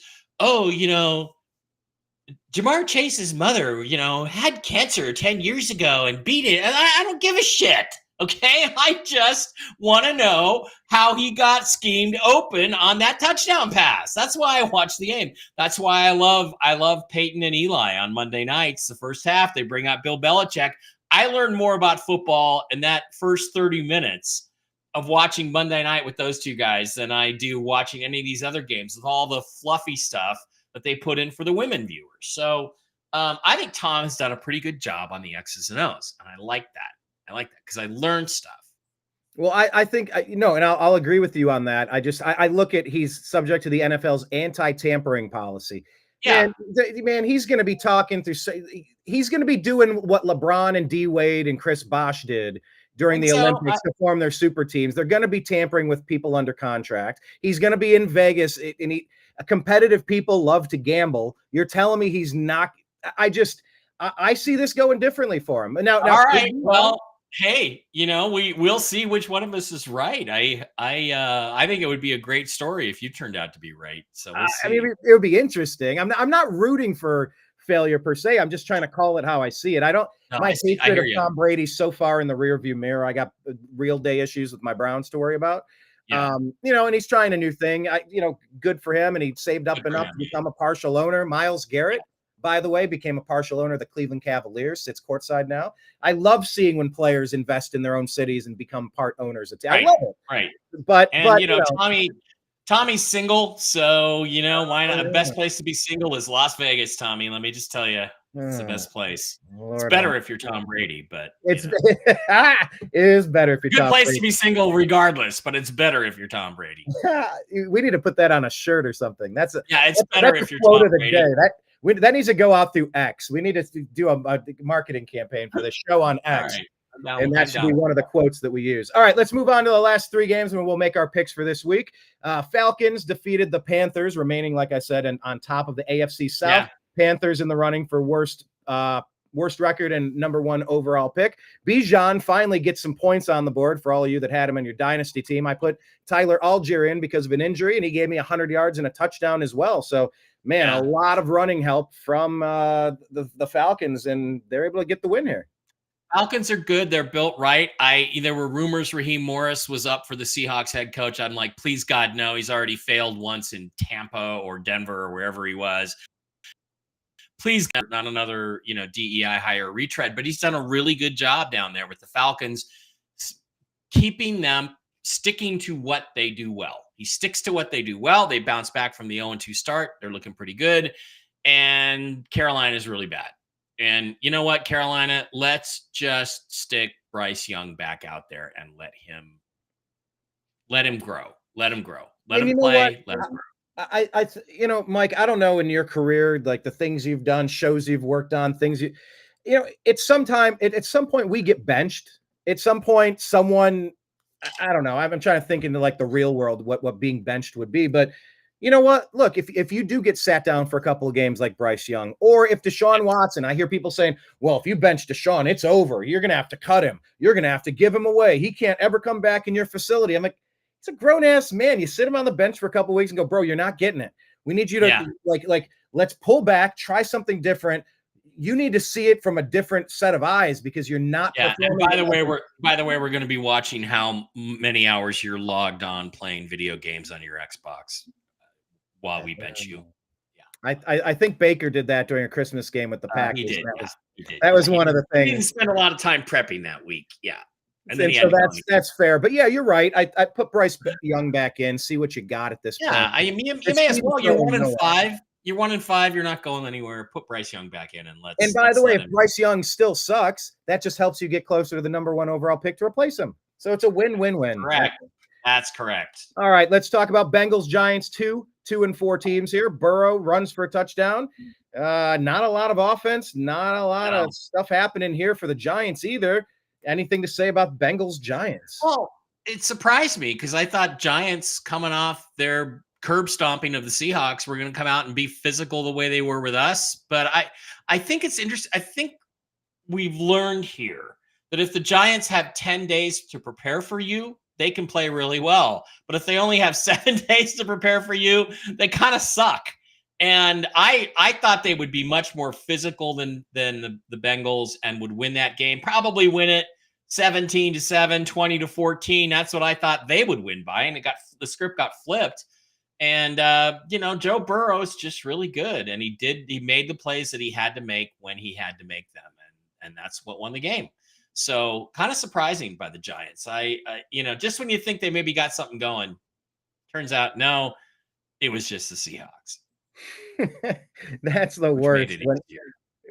Jamar Chase's mother, had cancer 10 years ago and beat it. And I don't give a shit. Okay. I just want to know how he got schemed open on that touchdown pass. That's why I watch the game. That's why I love Peyton and Eli on Monday nights. The first half, they bring out Bill Belichick. I learned more about football in that first 30 minutes of watching Monday night with those two guys than I do watching any of these other games with all the fluffy stuff that they put in for the women viewers. So I think Tom has done a pretty good job on the X's and O's, and I like that. I like that because I learned stuff. Well, I think, and I'll agree with you on that. I look at, he's subject to the NFL's anti-tampering policy. Yeah. Man, he's going to be he's going to be doing what LeBron and D Wade and Chris Bosh did during the Olympics to form their super teams. They're going to be tampering with people under contract. He's going to be in Vegas, and competitive people love to gamble. You're telling me he's not? I see this going differently for him. Now, all right. Well, hey, we'll see which one of us is right. I think it would be a great story if you turned out to be right. So we'll see. I mean, it would be interesting. I'm not rooting for failure per se. I'm just trying to call it how I see it. My hatred of Tom Brady so far in the rearview mirror. I got real day issues with my Browns to worry about. Yeah. And he's trying a new thing. Good for him. And he saved up enough to become a partial owner. Myles Garrett, by the way, became a partial owner of the Cleveland Cavaliers, sits courtside now. I love seeing when players invest in their own cities and become part owners. I love it. Right. But Tommy's single, so why not? The best place to be single is Las Vegas, Tommy. Let me just tell you, it's the best place. Lord, it's better if you're Tom Brady, but it is better if you're good Tom place Brady. To be single, regardless. But it's better if you're Tom Brady. We need to put that on a shirt or something. It's better if you're Tom Brady. That needs to go out through X. We need to do a marketing campaign for the show on X. And that should be one of the quotes that we use. All right, let's move on to the last three games, and we'll make our picks for this week. Falcons defeated the Panthers, remaining, like I said, on top of the AFC South. Yeah. Panthers in the running for worst record and number one overall pick. Bijan finally gets some points on the board for all of you that had him on your dynasty team. I put Tyler Algier in because of an injury, and he gave me 100 yards and a touchdown as well. So, man, a lot of running help from the Falcons, and they're able to get the win here. Falcons are good. They're built right. There were rumors Raheem Morris was up for the Seahawks head coach. I'm like, please, God, no. He's already failed once in Tampa or Denver or wherever he was. Please, God, not another, DEI hire retread. But he's done a really good job down there with the Falcons, keeping them sticking to what they do well. He sticks to what they do well. They bounce back from the 0-2 start. They're looking pretty good. And Carolina is really bad. And you know what, Carolina, let's just stick Bryce Young back out there and let him grow. Let him grow. Let him play. Let him grow. Mike, I don't know in your career, like the things you've done, shows you've worked on, things at some point we get benched at some point, someone, I don't know. I've been trying to think into like the real world, what being benched would be. But you know what? Look, if you do get sat down for a couple of games like Bryce Young, or if Deshaun Watson, I hear people saying, well, if you bench Deshaun, it's over. You're going to have to cut him. You're going to have to give him away. He can't ever come back in your facility. I'm like, it's a grown ass man. You sit him on the bench for a couple of weeks and go, bro, you're not getting it. We need you to like, let's pull back, try something different. You need to see it from a different set of eyes because you're not. Yeah. And by the way, we're going to be watching how many hours you're logged on playing video games on your Xbox while we bench you. Yeah. I think Baker did that during a Christmas game with the Packers. He did. That was one of the things. He didn't spend a lot of time prepping that week. Yeah. And so that's fair. But yeah, you're right. I put Bryce Young back in, see what you got at this point. Yeah, I mean, you may as well. You're 1-5. You're 1-5. You're not going anywhere. Put Bryce Young back in and let's. And by the way, if Bryce Young still sucks, that just helps you get closer to the number 1 overall pick to replace him. So it's a win-win-win. Correct. That's correct. All right, let's talk about Bengals Giants 2-4 teams here. Burrow runs for a touchdown. Not a lot of offense. Not a lot of stuff happening here for the Giants either. Anything to say about Bengals Giants? Well, it surprised me because I thought Giants coming off their curb stomping of the Seahawks were going to come out and be physical the way they were with us. But I think it's interesting. I think we've learned here that if the Giants have 10 days to prepare for you, they can play really well. But if they only have 7 days to prepare for you, they kind of suck. And I thought they would be much more physical than the Bengals and would win that game, probably win it 17-7, 20-14. That's what I thought they would win by. And the script got flipped. And, Joe Burrow is just really good. And he made the plays that he had to make when he had to make them. And that's what won the game. So kind of surprising by the Giants. Just when you think they maybe got something going, turns out, no, it was just the Seahawks. That's the worst.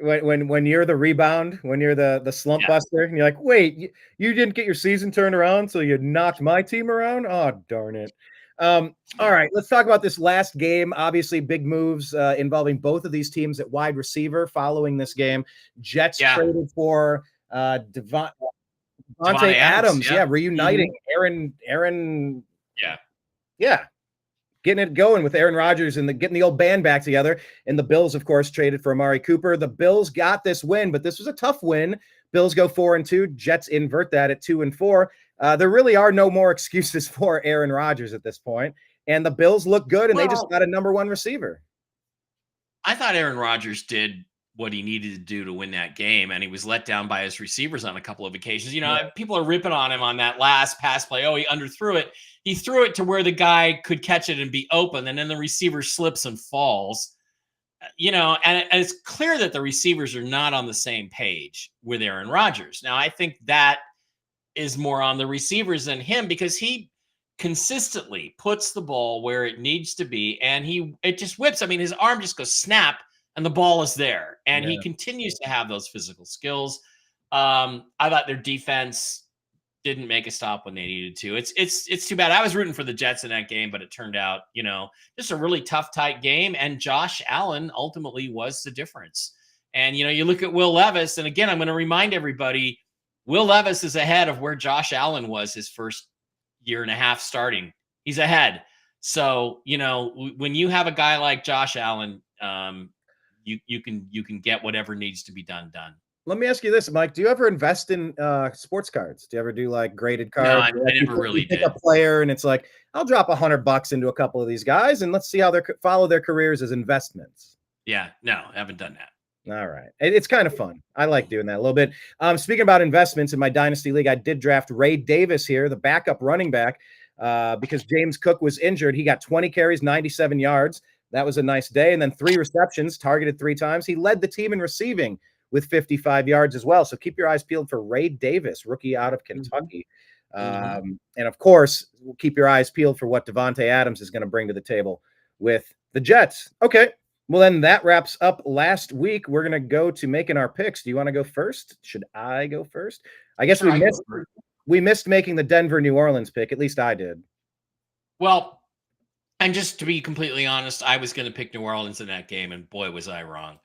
When you're the rebound, when you're the slump buster, and you're like, wait, you didn't get your season turned around, so you knocked my team around? Oh, darn it. All right, let's talk about this last game. Obviously, big moves involving both of these teams at wide receiver following this game. Jets traded for Davante Adams. Reuniting Aaron. Yeah. Getting it going with Aaron Rodgers and getting the old band back together. And the Bills, of course, traded for Amari Cooper. The Bills got this win, but this was a tough win. Bills go 4-2. Jets invert that at 2-4. There really are no more excuses for Aaron Rodgers at this point. And the Bills look good, and they just got a number 1 receiver. I thought Aaron Rodgers did what he needed to do to win that game, and he was let down by his receivers on a couple of occasions. People are ripping on him on that last pass play. Oh, he underthrew it. He threw it to where the guy could catch it and be open, and then the receiver slips and falls. And it's clear that the receivers are not on the same page with Aaron Rodgers. Now, I think that is more on the receivers than him because he consistently puts the ball where it needs to be, and it just whips. I mean, his arm just goes snap, and the ball is there, and he continues to have those physical skills. I thought their defense didn't make a stop when they needed to. It's too bad. I was rooting for the Jets in that game, but it turned out, just a really tough, tight game. And Josh Allen ultimately was the difference. And, you look at Will Levis, and again, I'm going to remind everybody, Will Levis is ahead of where Josh Allen was his first year and a half starting. He's ahead. So, when you have a guy like Josh Allen, you can get whatever needs to be done. Let me ask you this, Mike. Do you ever invest in sports cards? Do you ever do like graded cards? No, I never really did. Pick a player, and it's like, I'll drop $100 into a couple of these guys, and let's see how they follow their careers as investments. Yeah, no, I haven't done that. All right. It's kind of fun. I like doing that a little bit. Speaking about investments in my Dynasty League, I did draft Ray Davis here, the backup running back, because James Cook was injured. He got 20 carries, 97 yards. That was a nice day. And then 3 receptions, targeted 3 times. He led the team in receiving with 55 yards as well. So keep your eyes peeled for Ray Davis, rookie out of Kentucky. And of course, we'll keep your eyes peeled for what Davante Adams is going to bring to the table with the Jets. Okay. Well, then that wraps up last week. We're going to go to making our picks. Do you want to go first? Should I go first? I guess we missed making the Denver-New Orleans pick. At least I did. Well, and just to be completely honest, I was going to pick New Orleans in that game, and boy, was I wrong.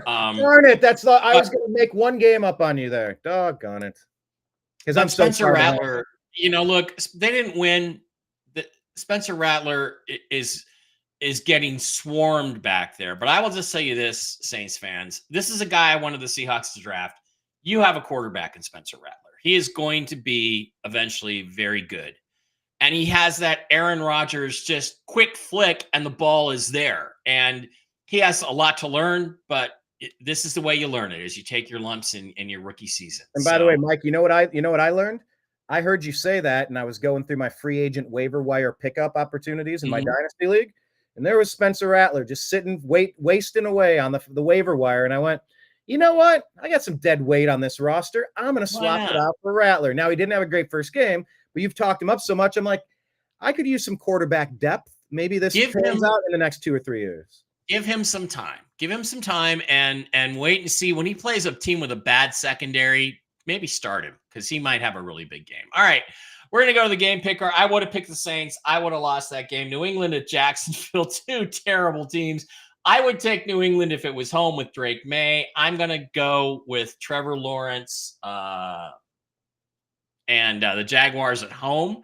Darn it. I was going to make one game up on you there. Doggone it. Because I'm so Spencer Rattler, look, they didn't win. Spencer Rattler is getting swarmed back there. But I will just tell you this, Saints fans, this is a guy I wanted the Seahawks to draft. You have a quarterback in Spencer Rattler. He is going to be eventually very good. And he has that Aaron Rodgers just quick flick and the ball is there. And he has a lot to learn, but this is the way you learn it, is you take your lumps in your rookie season. And by the way, Mike, you know what I learned? I heard you say that, and I was going through my free agent waiver wire pickup opportunities in my Dynasty League, and there was Spencer Rattler just sitting, wasting away on the waiver wire. And I went, you know what? I got some dead weight on this roster. I'm going to swap it out for Rattler. Now, he didn't have a great first game, but you've talked him up so much. I'm like, I could use some quarterback depth. Maybe this turns out in the next 2 or 3 years. Give him some time. Give him some time and wait and see. When he plays a team with a bad secondary, maybe start him because he might have a really big game. All right, we're going to go to the game picker. I would have picked the Saints. I would have lost that game. New England at Jacksonville, 2 terrible teams. I would take New England if it was home with Drake May. I'm going to go with Trevor Lawrence and the Jaguars at home.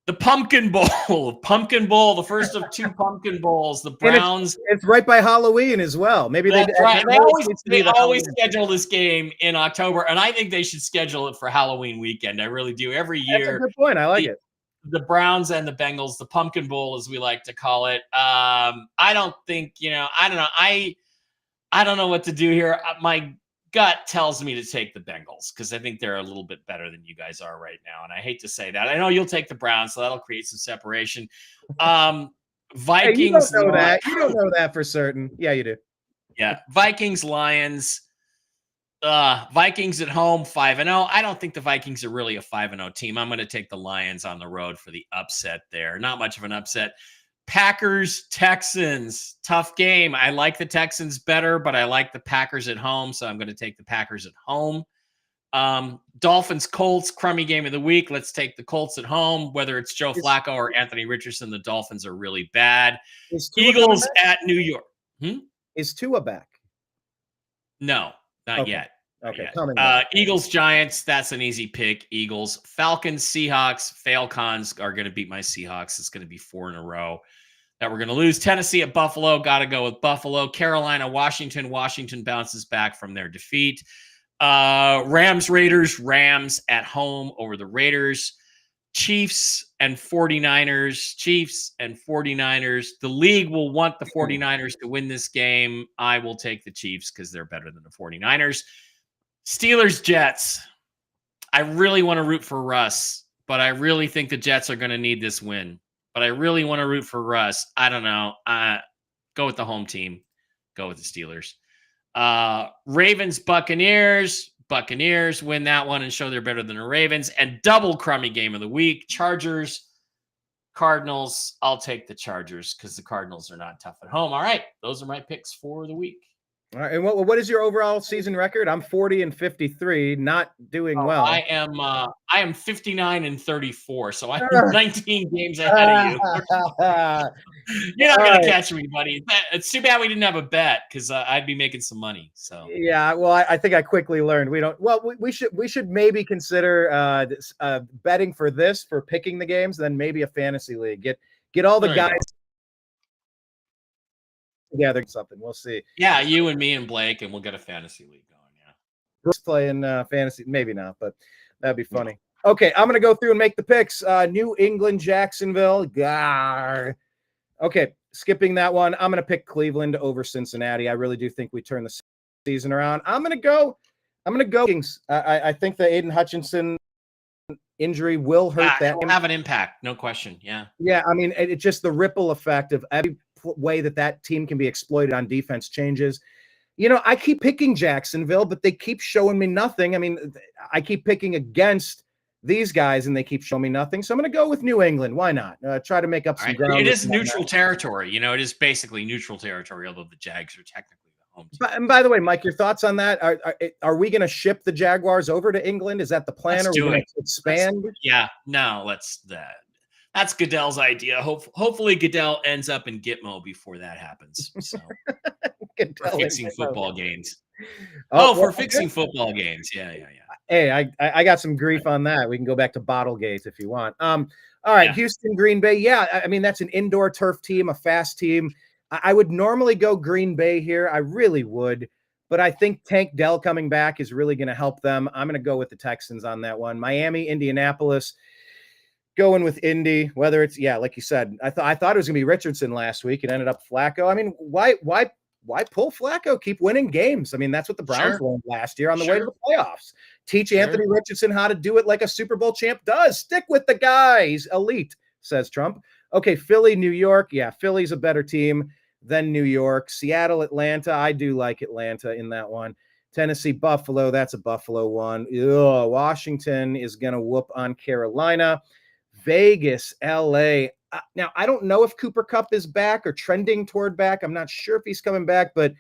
The Pumpkin Bowl, the first of 2 Pumpkin Bowls. The Browns. It's right by Halloween as well. Maybe they always schedule this game in October, and I think they should schedule it for Halloween weekend. I really do. Every year. That's a good point. I like it. The Browns and the Bengals, the Pumpkin Bowl, as we like to call it. I don't think, I don't know. I don't know what to do here. My gut tells me to take the Bengals because I think they're a little bit better than you guys are right now. And I hate to say that. I know you'll take the Browns, so that'll create some separation. Vikings. Hey, you don't know that. You don't know that for certain. Yeah, you do. Yeah. Vikings, Lions. Vikings at home, 5-0. I don't think the Vikings are really a 5-0 team. I'm going to take the Lions on the road for the upset there. Not much of an upset. Packers, Texans, tough game. I like the Texans better, but I like the Packers at home, so I'm going to take the Packers at home. Dolphins, Colts, crummy game of the week. Let's take the Colts at home. Whether it's Joe Flacco or Anthony Richardson, the Dolphins are really bad. Eagles at New York. Is Tua back? No, not yet. Okay. Eagles, Giants. That's an easy pick. Eagles, Falcons, Seahawks. Falcons are going to beat my Seahawks. It's going to be 4 in a row that we're going to lose. Tennessee at Buffalo. Got to go with Buffalo. Carolina, Washington. Washington bounces back from their defeat. Rams, Raiders. Rams at home over the Raiders. Chiefs and 49ers. Chiefs and 49ers. The league will want the 49ers to win this game. I will take the Chiefs because they're better than the 49ers. Steelers, Jets. I really want to root for Russ, but I really think the Jets are going to need this win. But I really want to root for Russ. I don't know. Go with the home team. Go with the Steelers. Ravens, Buccaneers. Buccaneers win that one and show they're better than the Ravens. And double crummy game of the week. Chargers, Cardinals. I'll take the Chargers because the Cardinals are not tough at home. All right. Those are my picks for the week. All right, and what is your overall season record? I'm 40-53, not doing well. I am 59-34, so I'm 19 games ahead of you. You're not going to catch me, buddy. It's too bad we didn't have a bet because I'd be making some money. So yeah, well, I think I quickly learned we don't. Well, we should maybe consider betting for picking the games, then maybe a fantasy league. Get all the guys together, something. We'll see. Yeah, you and me and Blake, and we'll get a fantasy league going. Yeah, Brooks playing fantasy, maybe not, but that'd be funny. Okay, I'm gonna go through and make the picks. New England, Jacksonville. Gar. Okay, skipping that one. I'm gonna pick Cleveland over Cincinnati. I really do think we turn the season around. I'm gonna go Kings. I think the Aiden Hutchinson injury will hurt that. Will have an impact, no question. Yeah. Yeah, I mean, it's just the ripple effect of every way that team can be exploited on defense changes. I keep picking Jacksonville, but they keep showing me nothing. I mean, I keep picking against these guys and they keep showing me nothing. So I'm going to go with New England. Why not? Try to make up some ground. It is neutral territory. It is basically neutral territory, although the Jags are technically the home team. And by the way, Mike, your thoughts on that? Are we going to ship the Jaguars over to England? Is that the plan? Or are we going to expand? That's Goodell's idea. Hopefully Goodell ends up in Gitmo before that happens. So for fixing football games. For fixing football games. Yeah. Hey, I got some grief on that. We can go back to Bottlegate if you want. All right, Yeah. Houston, Green Bay. Yeah, I mean, that's an indoor turf team, a fast team. I would normally go Green Bay here. I really would. But I think Tank Dell coming back is really going to help them. I'm going to go with the Texans on that one. Miami, Indianapolis. Going with Indy, whether it's like you said, I thought it was gonna be Richardson last week. It ended up Flacco. I mean, why pull Flacco? Keep winning games. I mean, that's what the Browns won last year on the way to the playoffs. Teach Anthony Richardson how to do it like a Super Bowl champ does. Stick with the guy. He's elite, says Trump. Okay, Philly, New York. Yeah, Philly's a better team than New York. Seattle, Atlanta. I do like Atlanta in that one. Tennessee, Buffalo. That's a Buffalo one. Ugh, Washington is gonna whoop on Carolina. Vegas, LA. Now, I don't know if Cooper Kupp is back or trending toward back. I'm not sure if he's coming back, but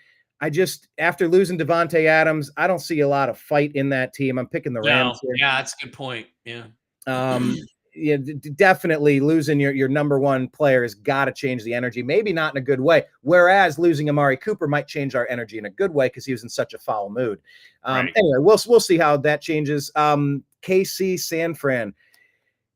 after losing Devontae Adams, I don't see a lot of fight in that team. I'm picking the Rams here. Yeah, that's a good point. Yeah. Definitely losing your number one player has got to change the energy, maybe not in a good way. Whereas losing Amari Cooper might change our energy in a good way because he was in such a foul mood. Anyway, we'll see how that changes. KC, San Fran.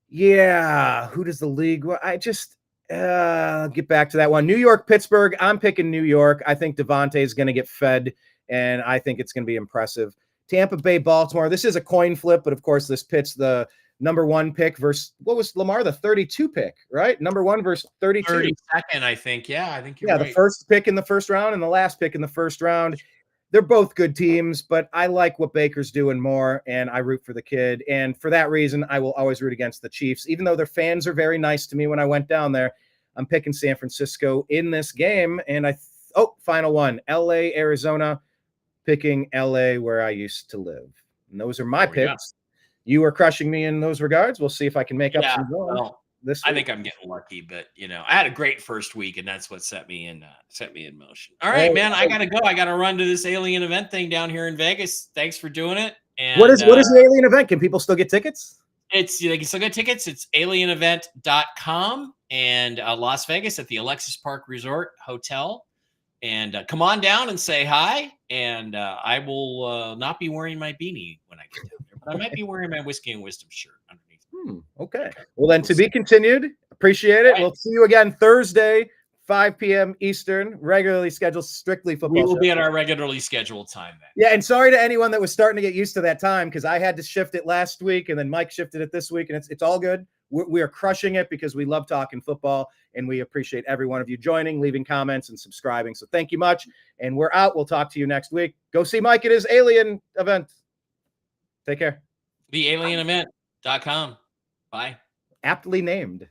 Yeah, who does the league? Well, I just get back to that one. New York, Pittsburgh. I'm picking New York. I think Devontae is going to get fed, and I think it's going to be impressive. Tampa Bay, Baltimore. This is a coin flip, but of course, this pits the number one pick versus what was Lamar, the 32 pick, right? Number one versus 32. 32nd, I think. Yeah, I think you're right. The first pick in the first round and the last pick in the first round. They're both good teams, but I like what Baker's doing more, and I root for the kid. And for that reason, I will always root against the Chiefs. Even though their fans are very nice to me when I went down there, I'm picking San Francisco in this game. And final one, LA, Arizona, picking LA where I used to live. And those are my picks. You are crushing me in those regards. We'll see if I can make up some ground. I think I'm getting lucky, but I had a great first week, and that's what set me in motion. All right, man, I gotta go. I gotta run to this alien event thing down here in Vegas. Thanks for doing it. And what is the alien event? Can people still get tickets? They can still get tickets. It's alienevent.com and Las Vegas at the Alexis Park Resort Hotel. And come on down and say hi. And I will not be wearing my beanie when I get down there, but I might be wearing my Whiskey and Wisdom shirt underneath. Okay. Well, then to be continued. Appreciate it. Right. We'll see you again Thursday, 5 p.m. Eastern, regularly scheduled strictly football. We will be at our regularly scheduled time then. Yeah, and sorry to anyone that was starting to get used to that time because I had to shift it last week and then Mike shifted it this week, and it's all good. We are crushing it because we love talking football, and we appreciate every one of you joining, leaving comments, and subscribing. So thank you much, and we're out. We'll talk to you next week. Go see Mike at his alien event. Take care. TheAlienEvent.com. Bye. Aptly named.